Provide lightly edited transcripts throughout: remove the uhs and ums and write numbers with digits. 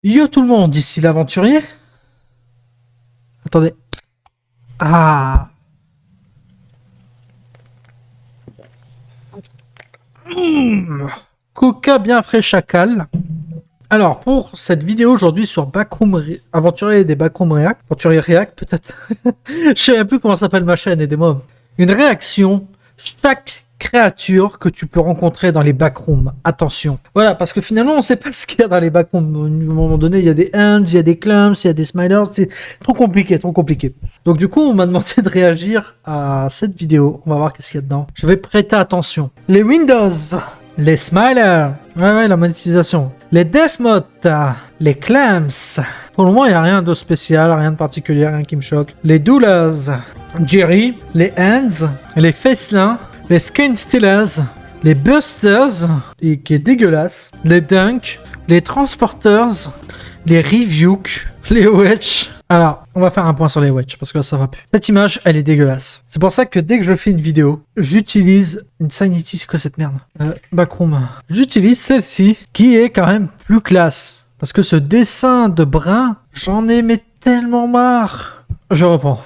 Yo tout le monde, ici l'aventurier. Attendez. Ah. Coca bien frais chacal. Alors, pour cette vidéo aujourd'hui sur Aventurier des Backroom React, Aventurier React peut-être, je sais même plus comment s'appelle ma chaîne, aidez-moi. Une réaction, chaque créature que tu peux rencontrer dans les backrooms. Attention. Voilà, parce que finalement, on sait pas ce qu'il y a dans les backrooms. À un moment donné, il y a des hands, il y a des clumps, il y a des smilers. C'est trop compliqué, trop compliqué. Donc du coup, on m'a demandé de réagir à cette vidéo. On va voir qu'est-ce qu'il y a dedans. Je vais prêter attention. Les Windows, les smilers. Ouais, la monétisation. Les def modes, les clams. Pour le moment, il n'y a rien de spécial, rien de particulier, rien qui me choque. Les doulas, Jerry, les hands, les facelins, les skin stealers, les busters, qui est dégueulasse, les dunks, les transporters, les reviews, les wedges. Alors, on va faire un point sur les wedges, parce que là, ça va plus. Cette image, elle est dégueulasse. C'est pour ça que dès que je fais une vidéo, j'utilise une Sanity, c'est quoi cette merde Backroom. J'utilise celle-ci, qui est quand même plus classe. Parce que ce dessin de brun, j'en ai mais tellement marre. Je reprends.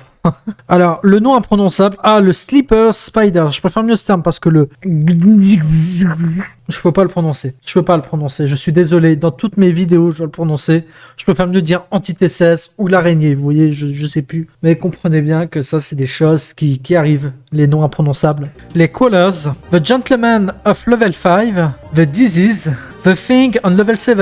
Alors, le nom imprononçable. Ah, le Sleeper Spider. Je préfère mieux ce terme parce que le... Je peux pas le prononcer. Je suis désolé. Dans toutes mes vidéos, je dois le prononcer. Je préfère mieux dire entité 16 ou l'araignée. Vous voyez, je sais plus. Mais comprenez bien que ça, c'est des choses qui arrivent. Les noms imprononçables. Les Callers. The Gentleman of Level 5. The Disease. The Thing on Level 7.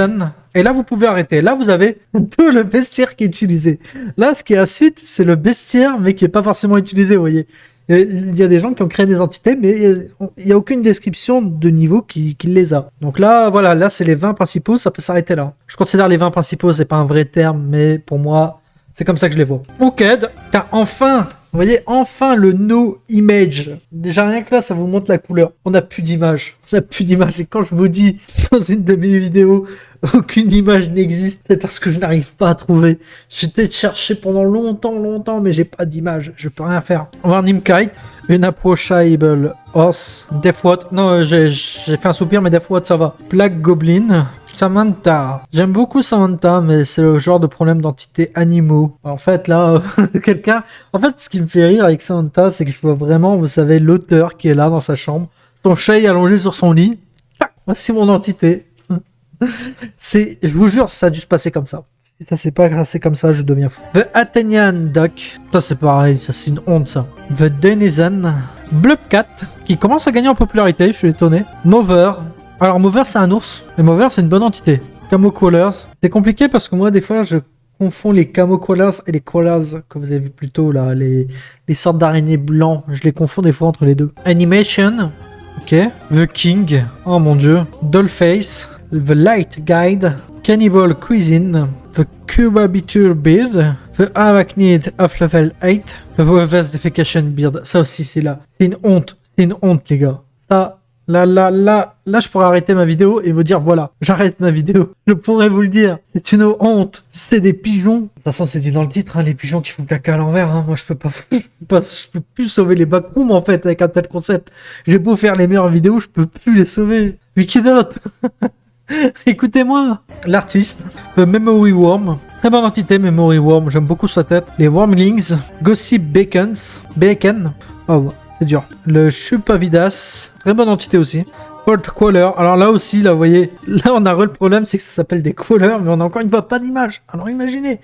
Et là, vous pouvez arrêter. Là, vous avez tout le bestiaire qui est utilisé. Là, ce qui est à suite, c'est le bestiaire, mais qui n'est pas forcément utilisé, vous voyez. Il y a des gens qui ont créé des entités, mais il n'y a aucune description de niveau qui les a. Donc là, voilà, là, c'est les 20 principaux, ça peut s'arrêter là. Je considère les 20 principaux, c'est pas un vrai terme, mais pour moi, c'est comme ça que je les vois. Ok, t'as enfin... Vous voyez, enfin le no image. Déjà rien que là, ça vous montre la couleur. On n'a plus d'image. Et quand je vous dis dans une de mes vidéos, aucune image n'existe, c'est parce que je n'arrive pas à trouver. J'étais cherché pendant longtemps, mais j'ai pas d'image. Je peux rien faire. Warning Kite, une approachable horse, Deathwatch. Non, j'ai fait un soupir, mais Deathwatch ça va. Black Goblin. Samantha. J'aime beaucoup Samantha, mais c'est le genre de problème d'entité animaux. En fait, là, quelqu'un... En fait, ce qui me fait rire avec Samantha, c'est que je vois vraiment, vous savez, l'auteur qui est là dans sa chambre. Son chat est allongé sur son lit. Voici mon entité. Je vous jure, ça a dû se passer comme ça. Si ça s'est pas passé comme ça, je deviens fou. The Athenian Duck. Ça, c'est pareil, ça, c'est une honte, ça. The Denizen. Blubcat, qui commence à gagner en popularité, je suis étonné. Mover. Alors Mover c'est un ours, et Mover c'est une bonne entité. Camo Callers, c'est compliqué parce que moi des fois je confonds les Camo Callers et les Callers que vous avez vu plus tôt là, les sortes d'araignées blancs, je les confonds des fois entre les deux. Animation, ok. The King, oh mon dieu. Dollface, The Light Guide, Cannibal Cuisine, The Cubabiture Beard, The Arachnid of Level 8, The Reverse Defecation Beard, ça aussi c'est là. C'est une honte les gars. Ça... Là, je pourrais arrêter ma vidéo et vous dire, voilà, j'arrête ma vidéo. Je pourrais vous le dire. C'est une honte. C'est des pigeons. De toute façon, c'est dit dans le titre, hein, les pigeons qui font caca à l'envers. Hein. Moi, je peux plus sauver les backrooms, en fait, avec un tel concept. J'ai beau faire les meilleures vidéos, je peux plus les sauver. Wikidot. Écoutez-moi. L'artiste, The Memory Worm. Très bonne entité, Memory Worm. J'aime beaucoup sa tête. Les Wormlings. Gossip Bacon. Oh, c'est dur. Le Chupavidas, très bonne entité aussi. Cold Crawler, alors là aussi, là, vous voyez, là on a le problème, c'est que ça s'appelle des crawlers, mais on a encore une fois pas d'image. Alors imaginez,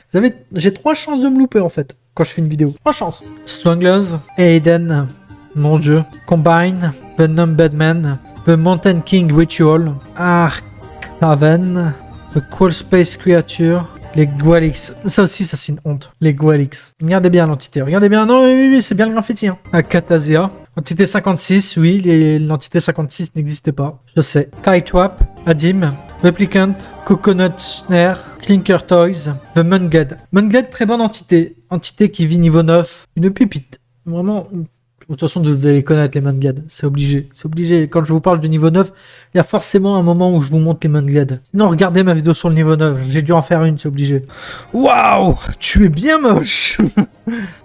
j'ai 3 chances de me louper en fait, quand je fais une vidéo. 3 chances. Stranglers, Aiden, mon dieu, Combine, The Numbed Man, The Mountain King Ritual, Arkaven, The Cold Space Creature, les Gwalix. Ça aussi, ça c'est une honte. Les Gwalix. Regardez bien l'entité. Regardez bien. Non, oui, c'est bien le graffiti. Hein. Akatasia. Entité 56, oui, l'entité 56 n'existait pas. Je sais. Tightwap. Adim. Replicant. Coconut Snare. Clinker Toys. The Munged. Munged, très bonne entité. Entité qui vit niveau 9. Une pépite. Vraiment... De toute façon, vous allez connaître les Munged, c'est obligé. C'est obligé. Quand je vous parle du niveau 9, il y a forcément un moment où je vous montre les Munged. Sinon, regardez ma vidéo sur le niveau 9. J'ai dû en faire une, c'est obligé. Waouh, tu es bien moche.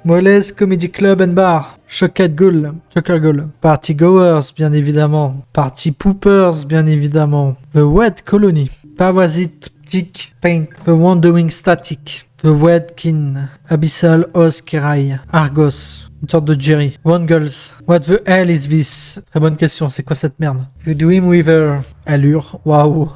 Moles Comedy Club and Bar. Shocker Ghoul. Party Goers, bien évidemment. Party Poopers, bien évidemment. The Wet Colony. Parasite Stick Paint, The Wandering Static, The Wedkin, Abyssal Oz Kirai, Argos, une sorte de Jerry, Wangles, What the hell is this? Très bonne question, c'est quoi cette merde? The Dreamweaver, Allure, waouh,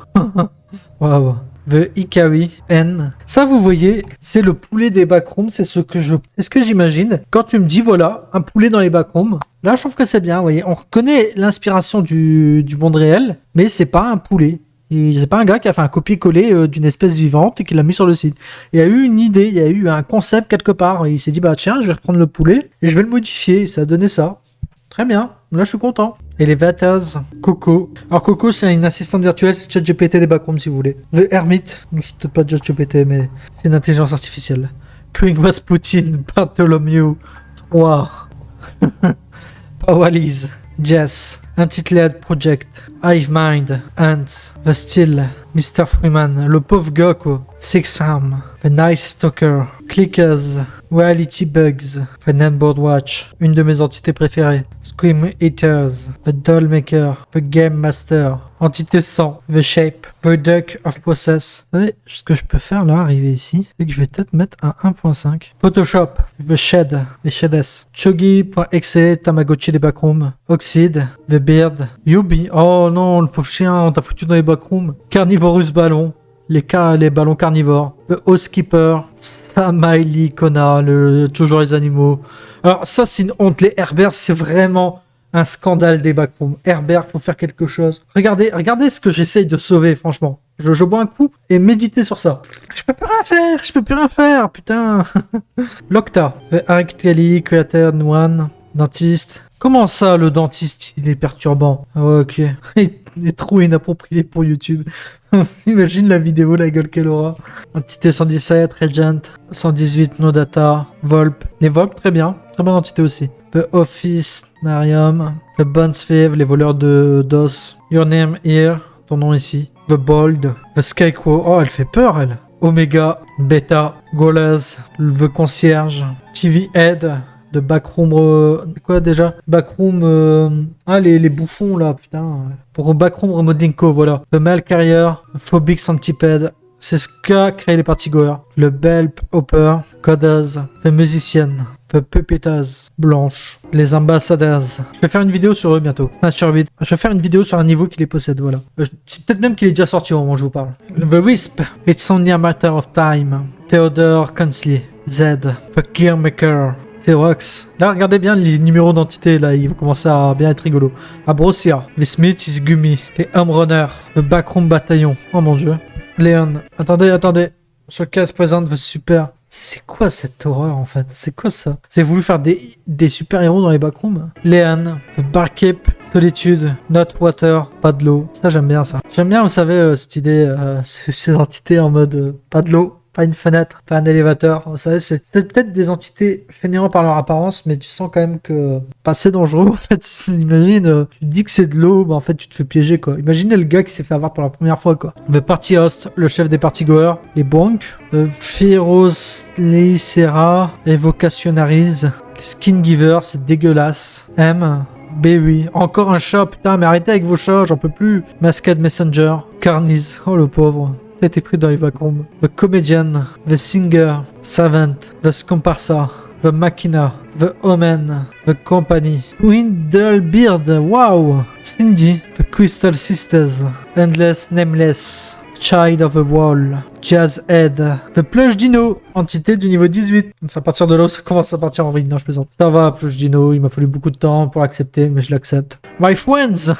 waouh. The Ikari N. Ça, vous voyez, c'est le poulet des backrooms. C'est ce que j'imagine. Quand tu me dis, voilà, un poulet dans les backrooms. Là, je trouve que c'est bien. Vous voyez, on reconnaît l'inspiration du monde réel, mais c'est pas un poulet. C'est pas un gars qui a fait un copier-coller d'une espèce vivante et qui l'a mis sur le site. Il y a eu une idée, il y a eu un concept quelque part. Et il s'est dit, bah tiens, je vais reprendre le poulet et je vais le modifier. Et ça a donné ça. Très bien. Là, je suis content. Elevators, Coco. Alors, Coco, c'est une assistante virtuelle, c'est ChatGPT des backrooms, si vous voulez. The Hermit, non, c'était pas ChatGPT, mais c'est une intelligence artificielle. Queen Rasputin, Bartholomew, 3. Powalies, Jess, Untitled Project, Hivemind, Ants, The Still, Mr. Freeman, le pauvre gars, quoi. Six Arm, The Nice Stalker, Clickers, Reality Bugs, The Nameboard Watch, une de mes entités préférées, Scream Eaters, The Doll Maker, The Game Master, Entité 100, The Shape, The Duck of Process. Vous savez, ce que je peux faire là, arriver ici, c'est que je vais peut-être mettre un 1.5. Photoshop, The Shed, les Sheds, Chogi.exe, Tamagotchi des backrooms, Oxide, The Beard, Yubi, oh non, le pauvre chien, on t'a foutu dans les backrooms, Carnivorous Ballon, les ballons carnivores, The Housekeeper, Samaili Kona, toujours les animaux. Alors ça c'est une honte, les Herbers c'est vraiment un scandale des backrooms. Herbert, faut faire quelque chose. Regardez ce que j'essaye de sauver, franchement. Je bois un coup et méditez sur ça. Je peux plus rien faire, putain. L'Octa, The Arcteli, Creator One, Dentiste. Comment ça, le dentiste, il est perturbant? Ah ouais, ok. Il est trop inapproprié pour YouTube. Imagine la vidéo, la gueule qu'elle aura. Entité 117, Regent, 118, No Data, Volp. Les Volp, très bien. Très bonne entité aussi. The Office, Narium, The Bonsphere, les voleurs de DOS. Your Name Here, ton nom ici. The Bold, The Skycrow. Oh, elle fait peur, elle. Omega, Beta, Golaz, The Concierge, TV Head. De Backroom... quoi déjà? Backroom... les bouffons là, putain. Pour Backroom Remodeling Co, voilà. The Mail Carrier, Phobic Centipede. C'est ce qu'a créé les partygoers. Le Belp Hopper, Codaz, The Musician, The Puppetas, Blanche, les Ambassadors. Je vais faire une vidéo sur eux bientôt. Snatcher 8. Je vais faire une vidéo sur un niveau qui les possède, voilà. C'est peut-être même qu'il est déjà sorti au moment où je vous parle. The Wisp, It's Only a Matter of Time. Theodore Consley, Z, The Gearmaker. C'est Rox. Là, regardez bien les numéros d'entité, là, ils vont commencer à bien être rigolos. Abrosia, The Smith is Gummy, les Home Runner, The Backroom Bataillon. Oh mon dieu. Léon, attendez. Showcase présente The Super. C'est quoi cette horreur en fait? C'est quoi ça? C'est voulu faire des super-héros dans les backrooms? Léon, The Barkeep, Solitude, Not Water, pas de l'eau. Ça, j'aime bien ça. J'aime bien, vous savez, cette idée, ces entités en mode pas de l'eau. Pas une fenêtre, pas un élévateur. Vous savez, c'est peut-être des entités fainéants par leur apparence, mais tu sens quand même que c'est dangereux. En fait, imagine, tu dis que c'est de l'eau, bah en fait, tu te fais piéger, quoi. Imaginez le gars qui s'est fait avoir pour la première fois, quoi. Le Party Host, le chef des partygoers, les Bonk, Feroz Leicera, les Vocationaries, les Skin Givers, c'est dégueulasse. M. B8, encore un chat, putain, mais arrêtez avec vos chats, j'en peux plus. Masked Messenger, Carnies, oh le pauvre. T'as été pris dans les backrooms. The Comedian, The Singer, Savant, The Scomparsa, The Machina, The Omen, The Company, Windlebeard, wow, Cindy, The Crystal Sisters, Endless Nameless, Child of a Wall, Jazz Head, The Plush Dino, entité du niveau 18. C'est à partir de là où ça commence à partir en vrille. Non, je plaisante. Ça va, Plush Dino, il m'a fallu beaucoup de temps pour l'accepter, mais je l'accepte. My Friends.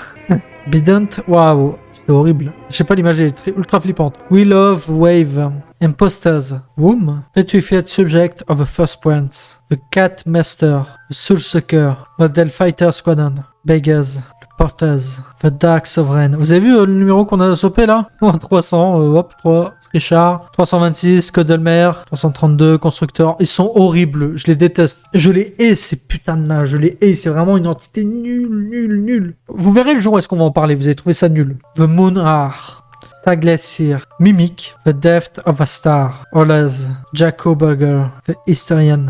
Bident, waouh, c'est horrible. Je sais pas, l'image est ultra flippante. We Love Wave, Imposters, Womb, Petrified Subject of the First Prince, The Cat Master, The Soul Sucker, Model Fighter Squadron, Beggars, The Porters, The Dark Sovereign. Vous avez vu le numéro qu'on a sopé là? 300, hop, 3. Richard, 326, Codelmer, 332, Constructeur. Ils sont horribles, je les déteste. Je les hais, ces putains de nains, je les hais. C'est vraiment une entité nulle. Vous verrez le jour où est-ce qu'on va en parler, vous allez trouver ça nul. The Moon Art, Taglacier, Mimic, The Death of a Star, Olaz, Jacko Burger, The Historian,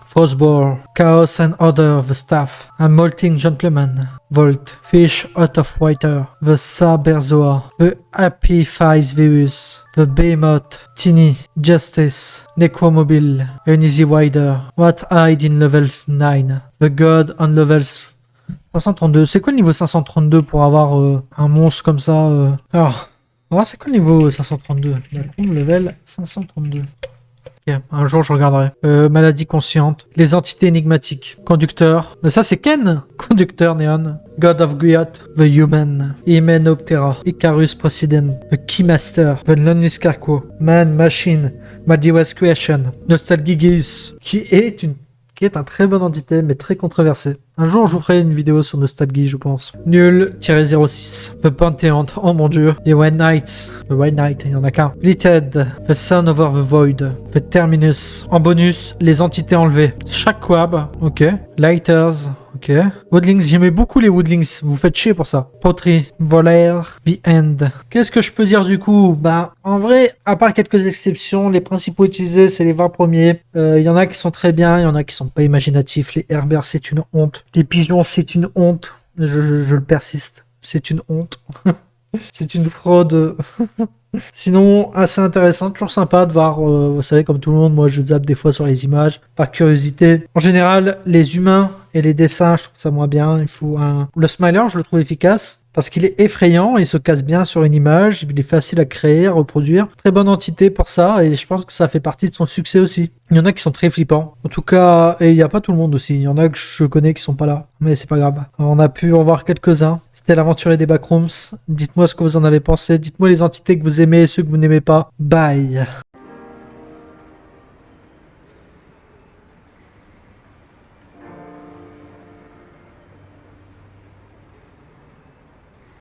Frostball, Chaos and Order, The Staff, A Molting Gentleman, Volt, Fish Out of Water, The Saberzoa, The Happy Fies Virus, The Behemoth, Tiny, Justice, Necromobile, An Easy Wider, What Hide in Levels 9, The God on Levels 532. C'est quoi le niveau 532 pour avoir un monstre comme ça Alors, on va voir c'est quoi le niveau 532. Macron, level 532. Ok, un jour je regarderai. Maladie consciente. Les entités énigmatiques. Conducteur. Mais ça c'est Ken. Conducteur Neon. God of Griot. The Human. Hymenoptera. Icarus President. The Keymaster. The Lonely Scarecrow. Man, Machine. Magiwest Creation. Nostalgigeus. Qui est un très bonne entité, mais très controversé. Un jour, je vous ferai une vidéo sur Nostalgie, je pense. Nul-06. The Pantheon. Oh mon dieu. Les White Knights. The White Knight, il y en a qu'un. Bleated. The Sun Over the Void. The Terminus. En bonus, les entités enlevées. Shakwab. Ok. Lighters. Ok. Woodlings, j'aimais beaucoup les Woodlings. Vous faites chier pour ça. Pottery. Volaire. The End. Qu'est-ce que je peux dire du coup? Bah, en vrai, à part quelques exceptions, les principaux utilisés, c'est les 20 premiers. Il y en a qui sont très bien, il y en a qui sont pas imaginatifs. Les Herbers, c'est une honte. Les pigeons, c'est une honte. Je le persiste. C'est une honte. C'est une fraude. Sinon, assez intéressant, toujours sympa de voir, vous savez, comme tout le monde, moi je zappe des fois sur les images, par curiosité. En général, les humains et les dessins, je trouve ça moins bien. Il faut Le smiler, je le trouve efficace, parce qu'il est effrayant, il se casse bien sur une image, il est facile à créer, à reproduire. Très bonne entité pour ça, et je pense que ça fait partie de son succès aussi. Il y en a qui sont très flippants. En tout cas, et il n'y a pas tout le monde aussi, il y en a que je connais qui sont pas là, mais c'est pas grave. On a pu en voir quelques-uns. C'était l'aventurier des Backrooms. Dites-moi ce que vous en avez pensé, dites-moi les entités que vous aimez et ceux que vous n'aimez pas. Bye.